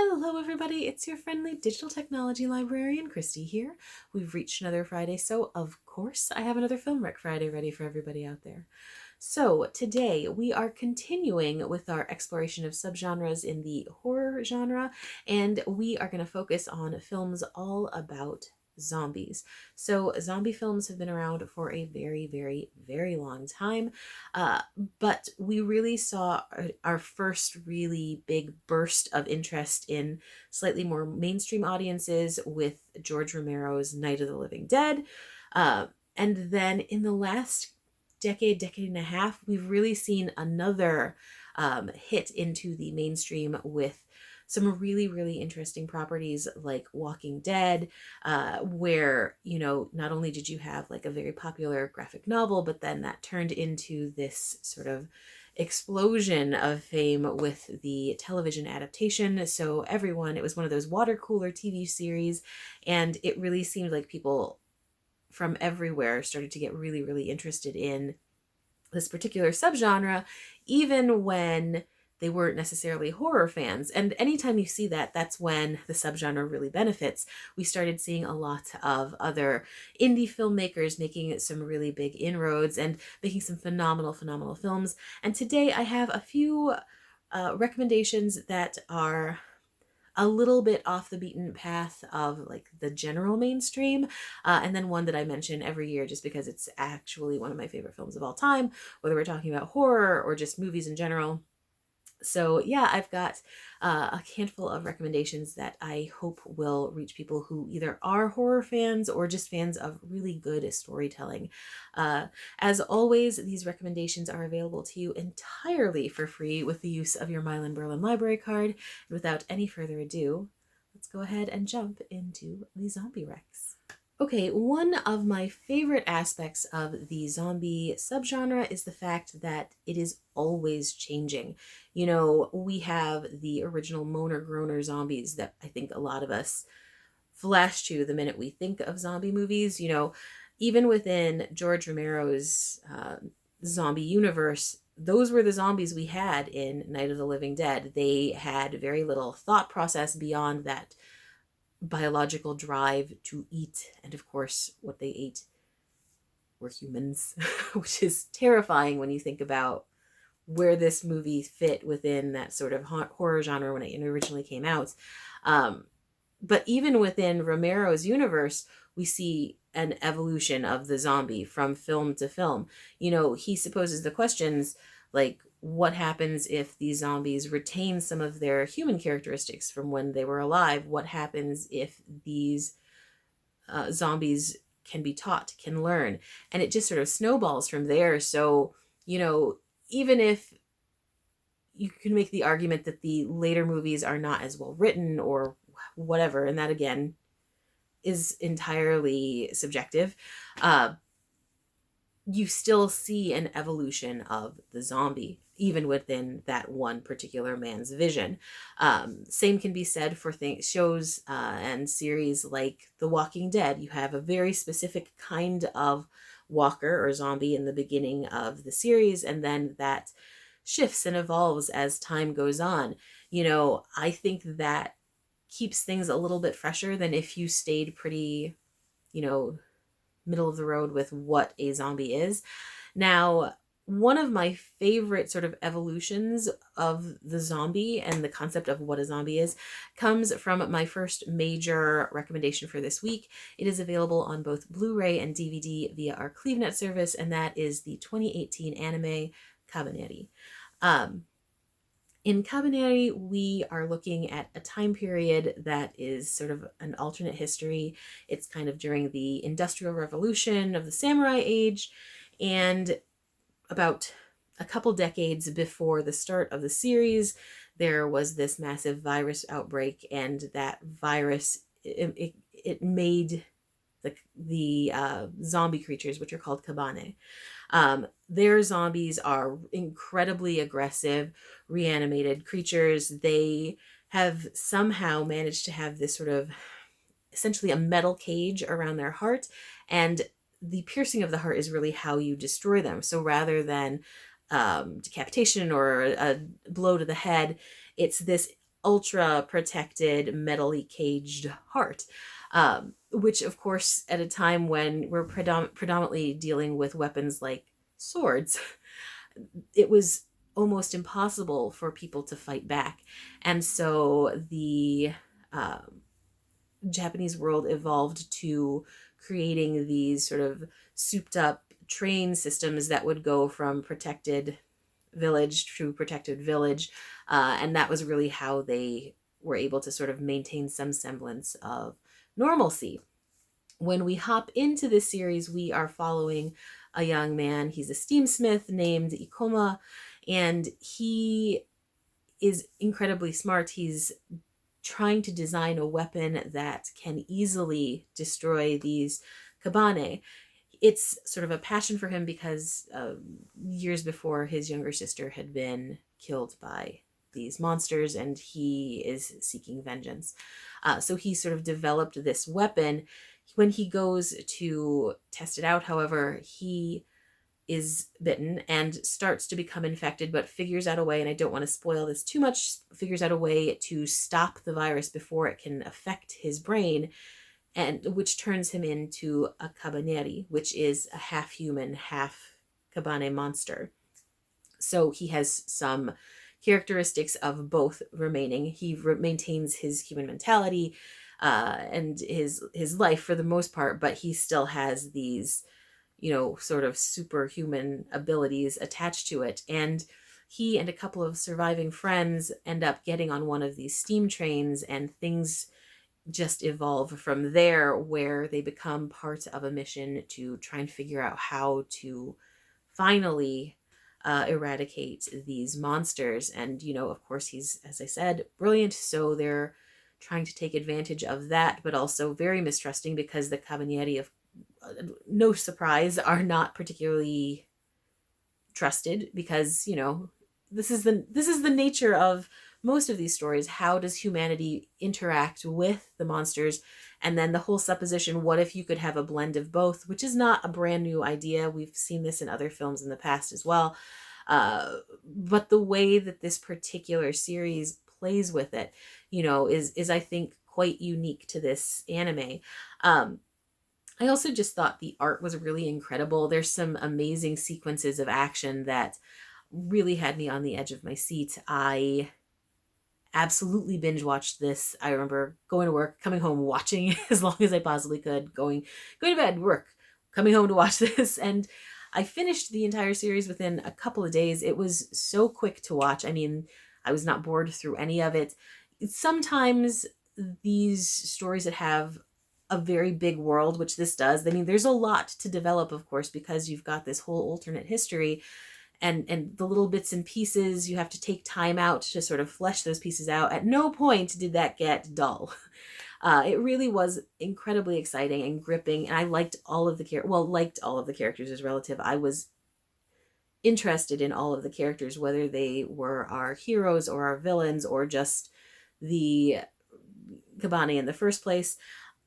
Hello everybody, it's your friendly digital technology librarian, Christy here. We've reached another Friday, so of course I have another Film Rec Friday ready for everybody out there. So today we are continuing with our exploration of subgenres in the horror genre, and we are going to focus on films all about zombies. So zombie films have been around for a very, very, very long time, but we really saw our first really big burst of interest in slightly more mainstream audiences with George Romero's Night of the Living Dead. And then in the last decade and a half, we've really seen another hit into the mainstream with some really, really interesting properties like Walking Dead, where, not only did you have like a very popular graphic novel, but then that turned into this sort of explosion of fame with the television adaptation. So it was one of those water cooler TV series, and it really seemed like people from everywhere started to get really, really interested in this particular subgenre, even when they weren't necessarily horror fans. And anytime you see that, that's when the subgenre really benefits. We started seeing a lot of other indie filmmakers making some really big inroads and making some phenomenal, phenomenal films. And today I have a few recommendations that are a little bit off the beaten path of like the general mainstream, and then one that I mention every year just because it's actually one of my favorite films of all time, whether we're talking about horror or just movies in general. So yeah, I've got a handful of recommendations that I hope will reach people who either are horror fans or just fans of really good storytelling. As always, these recommendations are available to you entirely for free with the use of your Milan-Berlin library card. And without any further ado, let's go ahead and jump into the zombie recs. Okay, one of my favorite aspects of the zombie subgenre is the fact that it is always changing. We have the original moaner groaner zombies that I think a lot of us flash to the minute we think of zombie movies. Even within George Romero's zombie universe, those were the zombies we had in Night of the Living Dead. They had very little thought process beyond that biological drive to eat, and of course what they ate were humans, which is terrifying when you think about where this movie fit within that sort of horror genre when it originally came out. But even within Romero's universe, we see an evolution of the zombie from film to film. He supposes the questions like, what happens if these zombies retain some of their human characteristics from when they were alive? What happens if these zombies can be taught, can learn? And it just sort of snowballs from there. So, even if you can make the argument that the later movies are not as well written or whatever, and that again is entirely subjective, you still see an evolution of the zombie, even within that one particular man's vision. Same can be said for shows and series like The Walking Dead. You have a very specific kind of walker or zombie in the beginning of the series, and then that shifts and evolves as time goes on. I think that keeps things a little bit fresher than if you stayed pretty, middle of the road with what a zombie is. Now, one of my favorite sort of evolutions of the zombie and the concept of what a zombie is comes from my first major recommendation for this week. It is available on both Blu-ray and DVD via our CleveNet service, and that is the 2018 anime Kabaneri. In Kabaneri, we are looking at a time period that is sort of an alternate history. It's kind of during the Industrial Revolution of the Samurai Age, and about a couple decades before the start of the series, there was this massive virus outbreak, and that virus, it made the zombie creatures, which are called Kabane. Their zombies are incredibly aggressive, reanimated creatures. They have somehow managed to have this sort of essentially a metal cage around their heart, and the piercing of the heart is really how you destroy them. So rather than decapitation or a blow to the head, it's this ultra protected, metally caged heart. Which, of course, at a time when we're predominantly dealing with weapons like swords, it was almost impossible for people to fight back. And so the Japanese world evolved to creating these sort of souped up train systems that would go from protected village to protected village. And that was really how they were able to sort of maintain some semblance of normalcy. When we hop into this series, we are following a young man. He's a steamsmith named Ikoma, and he is incredibly smart. He's trying to design a weapon that can easily destroy these kabane. It's sort of a passion for him because years before, his younger sister had been killed by these monsters, and he is seeking vengeance. So he sort of developed this weapon. When he goes to test it out, however, he is bitten and starts to become infected, but figures out a way, and I don't want to spoil this too much, figures out a way to stop the virus before it can affect his brain, and which turns him into a Kabaneri, which is a half human, half Kabane monster. So he has some characteristics of both remaining. He maintains his human mentality and his life for the most part, but he still has these, sort of superhuman abilities attached to it. And he and a couple of surviving friends end up getting on one of these steam trains, and things just evolve from there, where they become part of a mission to try and figure out how to finally eradicate these monsters. And, of course, he's, as I said, brilliant. So they're trying to take advantage of that, but also very mistrusting, because the Kabaneri, of no surprise, are not particularly trusted, because this is the nature of most of these stories. How does humanity interact with the monsters? And then the whole supposition, what if you could have a blend of both, which is not a brand new idea. We've seen this in other films in the past as well. But the way that this particular series plays with it, is I think quite unique to this anime. I also just thought the art was really incredible. There's some amazing sequences of action that really had me on the edge of my seat. I absolutely binge watched this. I remember going to work, coming home, watching as long as I possibly could, going to bed, work, coming home to watch this. And I finished the entire series within a couple of days. It was so quick to watch. I mean, I was not bored through any of it. Sometimes these stories that have a very big world, which this does, I mean, there's a lot to develop, of course, because you've got this whole alternate history, and the little bits and pieces, you have to take time out to sort of flesh those pieces out. At no point did that get dull. It really was incredibly exciting and gripping, and I liked all of the characters is relative. I was interested in all of the characters, whether they were our heroes or our villains or just the Kabane in the first place.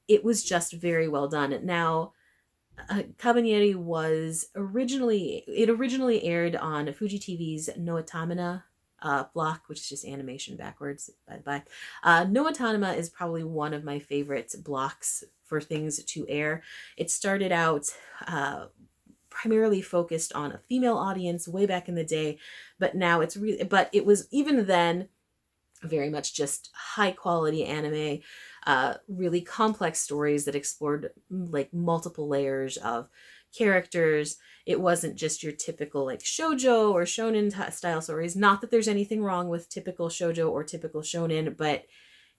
It was just very well done. Now, Kabaneri originally aired on Fuji TV's Noatamina block, which is just animation backwards, by the by. Noatamina is probably one of my favorite blocks for things to air. It started out primarily focused on a female audience way back in the day, but now but it was even then very much just high quality anime. Really complex stories that explored like multiple layers of characters. It wasn't just your typical like shoujo or shonen style stories. Not that there's anything wrong with typical shoujo or typical shonen, but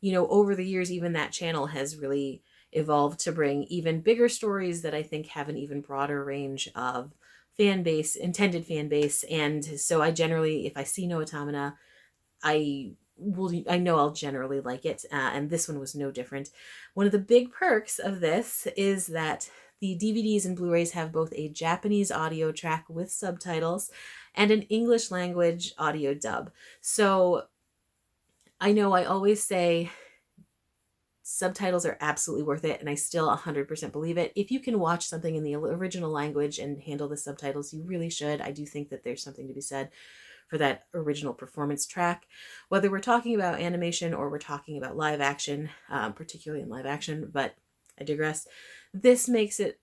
over the years, even that channel has really evolved to bring even bigger stories that I think have an even broader range of intended fan base. And so I generally, if I see Noatamina, I know I'll generally like it, and this one was no different. One of the big perks of this is that the DVDs and Blu-rays have both a Japanese audio track with subtitles and an English language audio dub. So I know I always say subtitles are absolutely worth it, and I still 100% believe it. If you can watch something in the original language and handle the subtitles, you really should. I do think that there's something to be said for that original performance track. Whether we're talking about animation or we're talking about live action, particularly in live action, but I digress. This makes it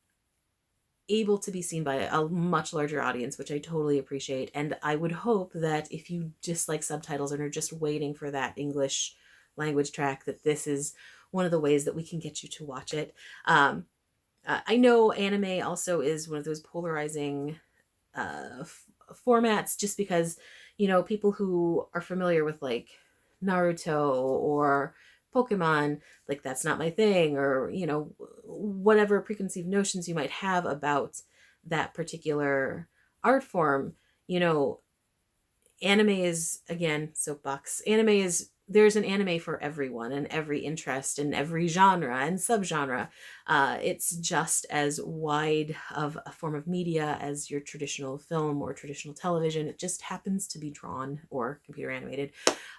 able to be seen by a much larger audience, which I totally appreciate. And I would hope that if you just like subtitles and are just waiting for that English language track, that this is one of the ways that we can get you to watch it. I know anime also is one of those polarizing formats, just because, people who are familiar with like Naruto or Pokemon, like that's not my thing, or, whatever preconceived notions you might have about that particular art form, anime is, again, soapbox, there's an anime for everyone and every interest and every genre and subgenre. It's just as wide of a form of media as your traditional film or traditional television. It just happens to be drawn or computer animated.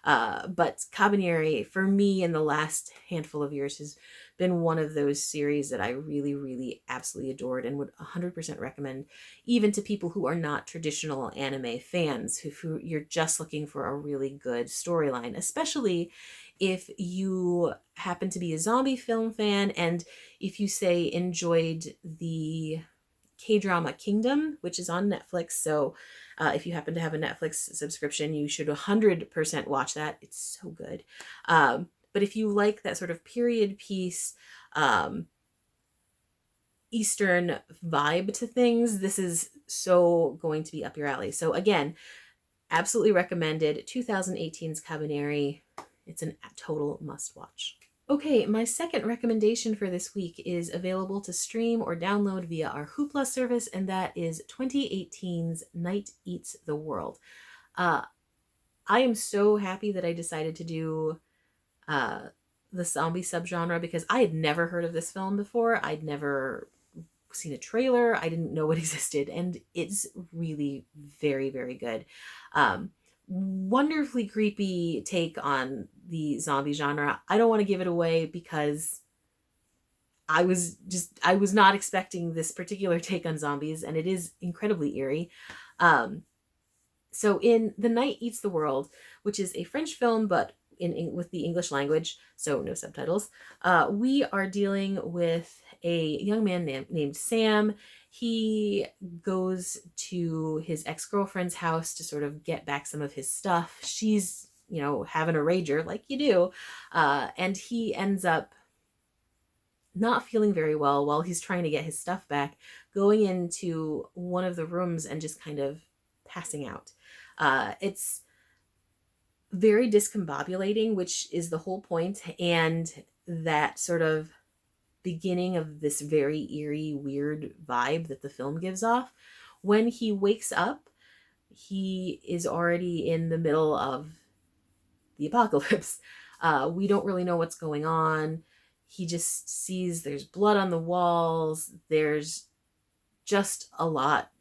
But Kabaneri, for me, in the last handful of years, has been one of those series that I really, really absolutely adored and would 100% recommend, even to people who are not traditional anime fans, who you're just looking for a really good storyline, especially if you happen to be a zombie film fan, and if you say enjoyed the K-drama Kingdom, which is on Netflix. So if you happen to have a Netflix subscription, you should 100% watch that. It's so good. But if you like that sort of period piece, Eastern vibe to things, this is so going to be up your alley. So again, absolutely recommended. 2018's Kabaneri. It's a total must watch. Okay, my second recommendation for this week is available to stream or download via our Hoopla service, and that is 2018's Night Eats the World. I am so happy that I decided to do the zombie subgenre, because I had never heard of this film before. I'd never seen a trailer. I didn't know it existed, and it's really very, very good. Wonderfully creepy take on the zombie genre. I don't want to give it away because I was not expecting this particular take on zombies, and it is incredibly eerie. So in The Night Eats the World, which is a French film, but with the English language, so no subtitles, we are dealing with a young man named Sam. He goes to his ex-girlfriend's house to sort of get back some of his stuff. She's, having a rager like you do. And he ends up not feeling very well while he's trying to get his stuff back, going into one of the rooms and just kind of passing out. It's very discombobulating, which is the whole point, and that sort of beginning of this very eerie, weird vibe that the film gives off. When he wakes up, he is already in the middle of the apocalypse. We don't really know what's going on. He just sees there's blood on the walls. There's just a lot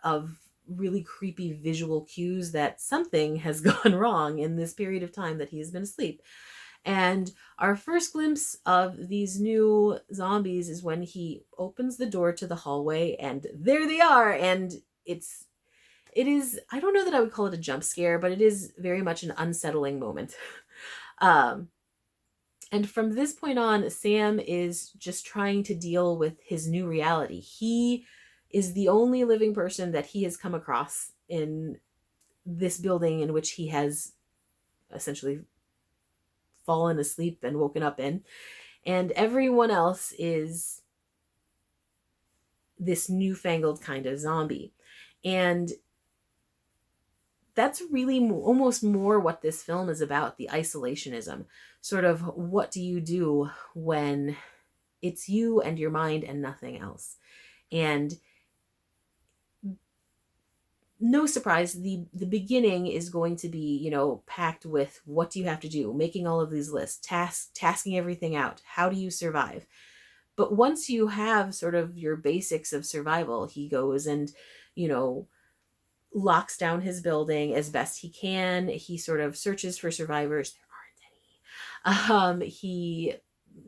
of really creepy visual cues that something has gone wrong in this period of time that he has been asleep. And our first glimpse of these new zombies is when he opens the door to the hallway, and there they are. And it is, I don't know that I would call it a jump scare, but it is very much an unsettling moment. And from this point on, Sam is just trying to deal with his new reality. He is the only living person that he has come across in this building in which he has essentially fallen asleep and woken up in. And everyone else is this newfangled kind of zombie. And that's really almost more what this film is about, the isolationism. Sort of, what do you do when it's you and your mind and nothing else? And no surprise, the beginning is going to be, packed with what do you have to do, making all of these lists, tasking everything out. How do you survive? But once you have sort of your basics of survival, he goes and, locks down his building as best he can. He sort of searches for survivors. There aren't any. He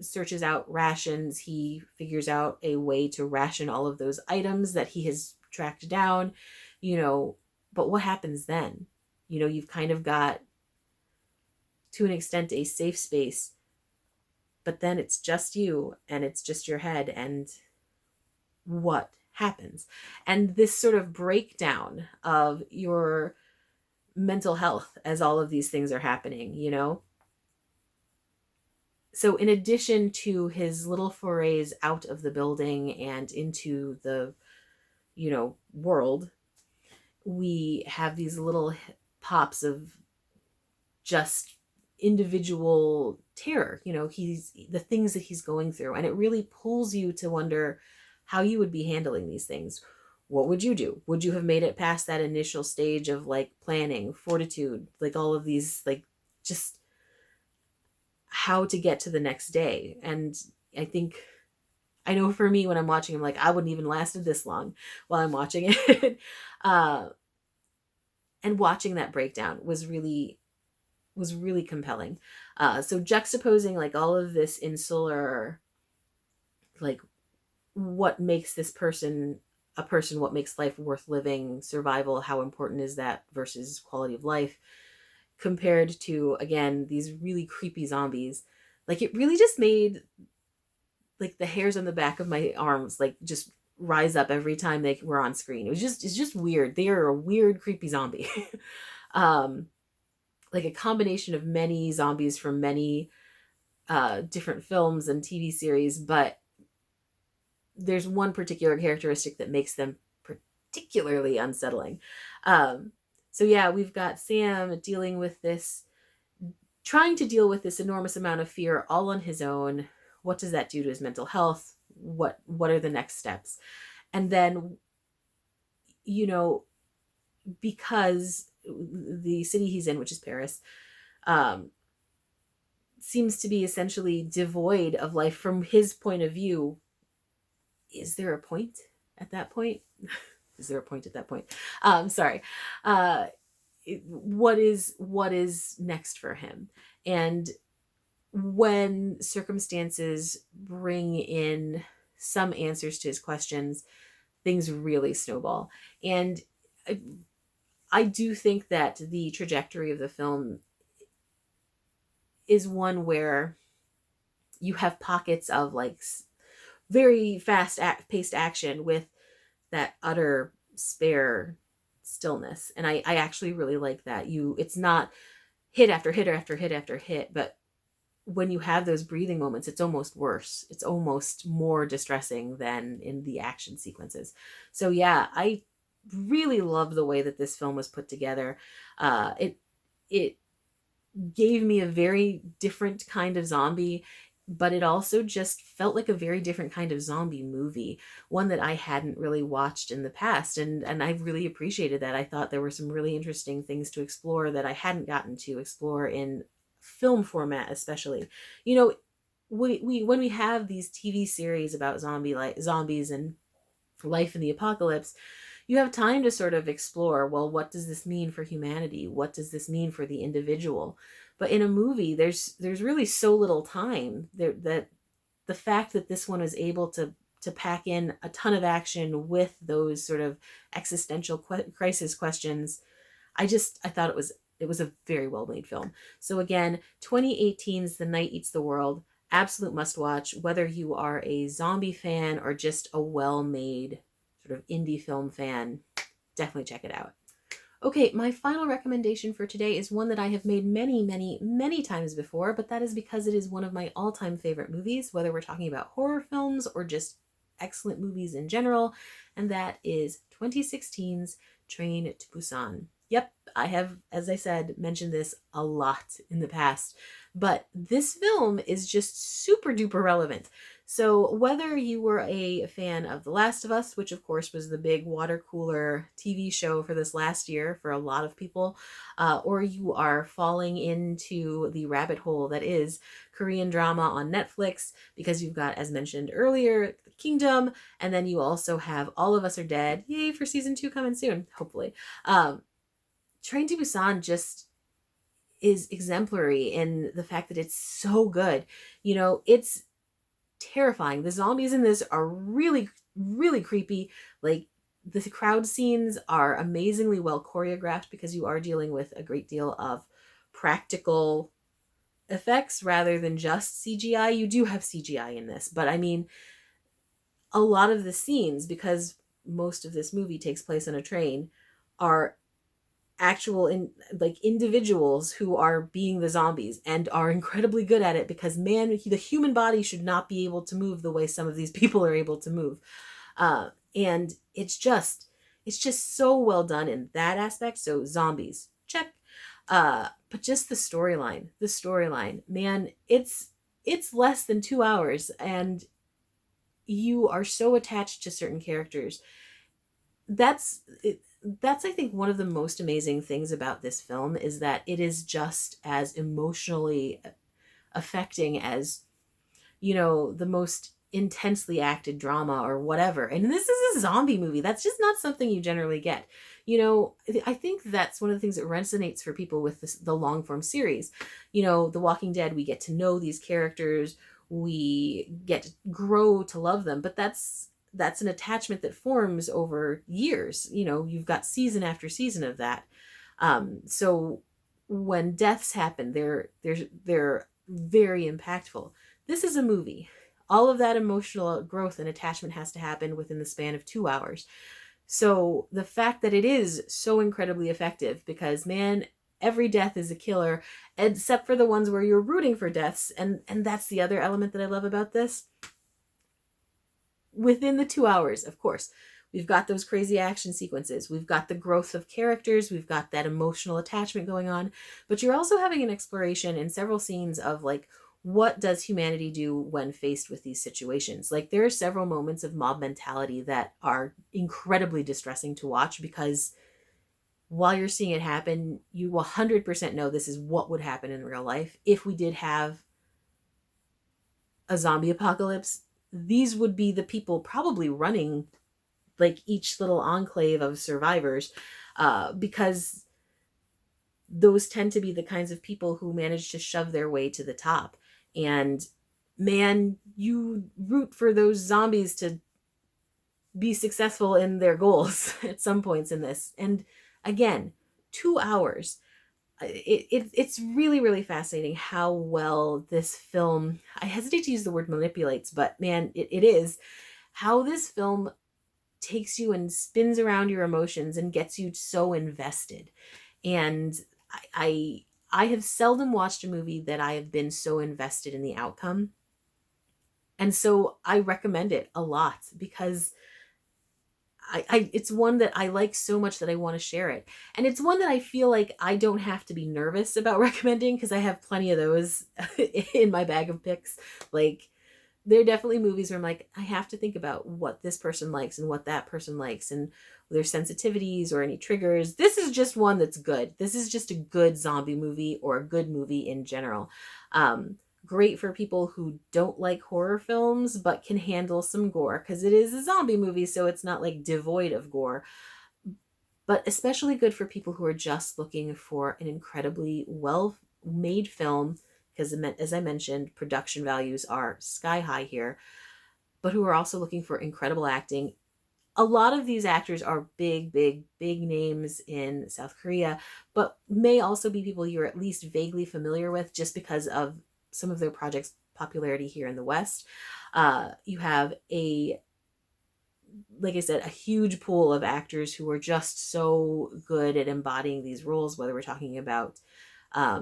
searches out rations. He figures out a way to ration all of those items that he has tracked down. But what happens then? You know, you've kind of got, to an extent, a safe space, but then it's just you and it's just your head, and what happens? And this sort of breakdown of your mental health as all of these things are happening, you know? So, in addition to his little forays out of the building and into the, world, we have these little pops of just individual terror. You know, he's the things that he's going through, and it really pulls you to wonder how you would be handling these things. What would you do? Would you have made it past that initial stage of like planning, fortitude, like all of these, like just how to get to the next day? And I know for me, when I'm watching, I'm like, I wouldn't even lasted this long while I'm watching it. uh, and watching that breakdown was really compelling. So juxtaposing like all of this insular, like what makes this person a person, what makes life worth living, survival, how important is that versus quality of life, compared to, again, these really creepy zombies. Like, it really just made like the hairs on the back of my arms like just rise up every time they were on screen. It's just weird. They are a weird, creepy zombie. um like a combination of many zombies from many different films and TV series, but there's one particular characteristic that makes them particularly unsettling. So yeah, we've got Sam trying to deal with this enormous amount of fear all on his own. What does that do to his mental health? What are the next steps? And then, because the city he's in, which is Paris, seems to be essentially devoid of life from his point of view. Is there a point at that point? Is there a point at that point? Sorry. What is next for him? And when circumstances bring in some answers to his questions, things really snowball. And I do think that the trajectory of the film is one where you have pockets of like very fast paced action with that utter spare stillness. And I actually really like that. It's not hit after hit after hit after hit, but when you have those breathing moments, it's almost worse. It's almost more distressing than in the action sequences. So yeah, I really love the way that this film was put together. It gave me a very different kind of zombie, but it also just felt like a very different kind of zombie movie, one that I hadn't really watched in the past. And I really appreciated that. I thought there were some really interesting things to explore that I hadn't gotten to explore in film format, especially. We when we have these TV series about zombies and life in the apocalypse, you have time to sort of explore, well, what does this mean for humanity? What does this mean for the individual? But in a movie, there's really so little time there, that the fact that this one was able to pack in a ton of action with those sort of existential crisis questions, I thought it was a very well made film. So again, 2018's The Night Eats the World, absolute must watch, whether you are a zombie fan or just a well made sort of indie film fan. Definitely check it out. Okay, my final recommendation for today is one that I have made many, many, many times before, but that is because it is one of my all-time favorite movies, whether we're talking about horror films or just excellent movies in general, and that is 2016's Train to Busan. Yep, I have, as I said, mentioned this a lot in the past, but this film is just super duper relevant. So whether you were a fan of The Last of Us, which of course was the big water cooler TV show for this last year for a lot of people, or you are falling into the rabbit hole that is Korean drama on Netflix, because you've got, as mentioned earlier, The Kingdom, and then you also have All of Us Are Dead. Yay for season 2 coming soon, hopefully. Train to Busan just is exemplary in the fact that it's so good. It's terrifying. The zombies in this are really, really creepy. Like, The crowd scenes are amazingly well choreographed because you are dealing with a great deal of practical effects rather than just CGI. You do have CGI in this, but I mean, a lot of the scenes, because most of this movie takes place on a train, are actual individuals who are being the zombies and are incredibly good at it because man, the human body should not be able to move the way some of these people are able to move. And it's just so well done in that aspect. So zombies, check. But just the storyline, man, it's less than 2 hours, and you are so attached to certain characters. That's I think one of the most amazing things about this film is that it is just as emotionally affecting as, the most intensely acted drama or whatever. And this is a zombie movie. That's just not something you generally get. I think that's one of the things that resonates for people with the long form series. The Walking Dead, we get to know these characters, we get to grow to love them, but that's an attachment that forms over years. You've got season after season of that. So when deaths happen, they're very impactful. This is a movie. All of that emotional growth and attachment has to happen within the span of 2 hours. So the fact that it is so incredibly effective, because man, every death is a killer, except for the ones where you're rooting for deaths. And that's the other element that I love about this. Within the 2 hours, of course, we've got those crazy action sequences. We've got the growth of characters. We've got that emotional attachment going on. But you're also having an exploration in several scenes of like, what does humanity do when faced with these situations? Like, there are several moments of mob mentality that are incredibly distressing to watch, because while you're seeing it happen, you 100% know this is what would happen in real life. If we did have a zombie apocalypse, these would be the people probably running like each little enclave of survivors, because those tend to be the kinds of people who manage to shove their way to the top. And man, you root for those zombies to be successful in their goals at some points in this. And again, 2 hours. It's really, really fascinating how well this film, I hesitate to use the word manipulates, but man, it is how this film takes you and spins around your emotions and gets you so invested. And I have seldom watched a movie that I have been so invested in the outcome. And so I recommend it a lot, because it's one that I like so much that I want to share it. And it's one that I feel like I don't have to be nervous about recommending, because I have plenty of those in my bag of picks. Like, there are definitely movies where I'm like, I have to think about what this person likes and what that person likes and their sensitivities or any triggers. This is just one that's good. This is just a good zombie movie, or a good movie in general. Great for people who don't like horror films but can handle some gore, because it is a zombie movie, so it's not like devoid of gore. But especially good for people who are just looking for an incredibly well made film, because as I mentioned, production values are sky high here, but who are also looking for incredible acting. A lot of these actors are big, big, big names in South Korea, but may also be people you're at least vaguely familiar with just because of some of their projects' popularity here in the West. You have like I said, a huge pool of actors who are just so good at embodying these roles, whether we're talking about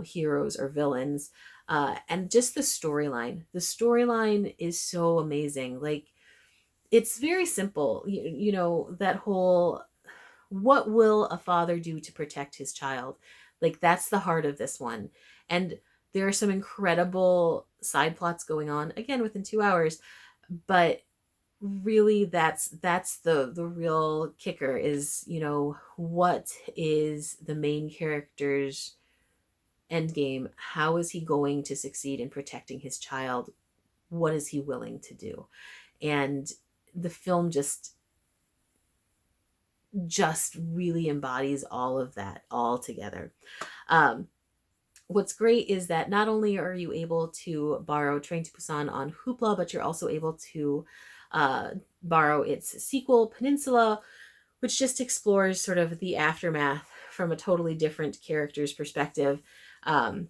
heroes or villains. And just the storyline. The storyline is so amazing. Like, it's very simple. That whole, what will a father do to protect his child? Like, that's the heart of this one. And there are some incredible side plots going on, again, within 2 hours. But really, that's the real kicker is, what is the main character's end game? How is he going to succeed in protecting his child? What is he willing to do? And the film just really embodies all of that all together. What's great is that not only are you able to borrow Train to Busan on Hoopla, but you're also able to borrow its sequel, Peninsula, which just explores sort of the aftermath from a totally different character's perspective. And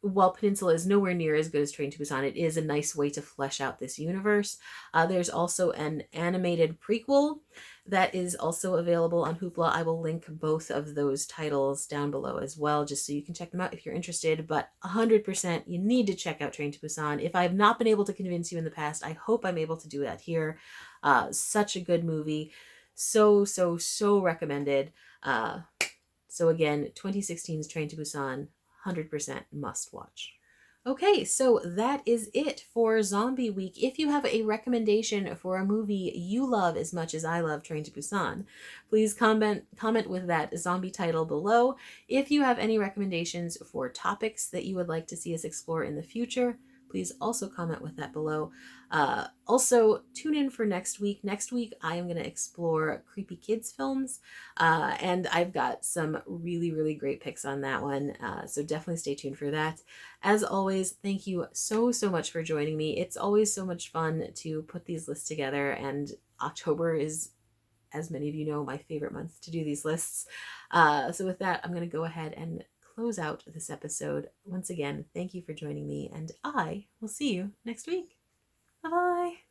while Peninsula is nowhere near as good as Train to Busan, it is a nice way to flesh out this universe. There's also an animated prequel that is also available on Hoopla. I will link both of those titles down below as well, just so you can check them out if you're interested. But 100%, you need to check out Train to Busan. If I have not been able to convince you in the past, I hope I'm able to do that here. Such a good movie. So recommended. So again, 2016's Train to Busan, 100% must watch. Okay, so that is it for Zombie Week. If you have a recommendation for a movie you love as much as I love Train to Busan, please comment with that zombie title below. If you have any recommendations for topics that you would like to see us explore in the future, please also comment with that below. Also, tune in for next week. Next week, I am going to explore creepy kids films, and I've got some really great picks on that one, so definitely stay tuned for that. As always, thank you so much for joining me. It's always so much fun to put these lists together, and October is, as many of you know, my favorite month to do these lists. So with that, I'm going to go ahead and close out this episode. Once again, thank you for joining me, and I will see you next week. Bye-bye.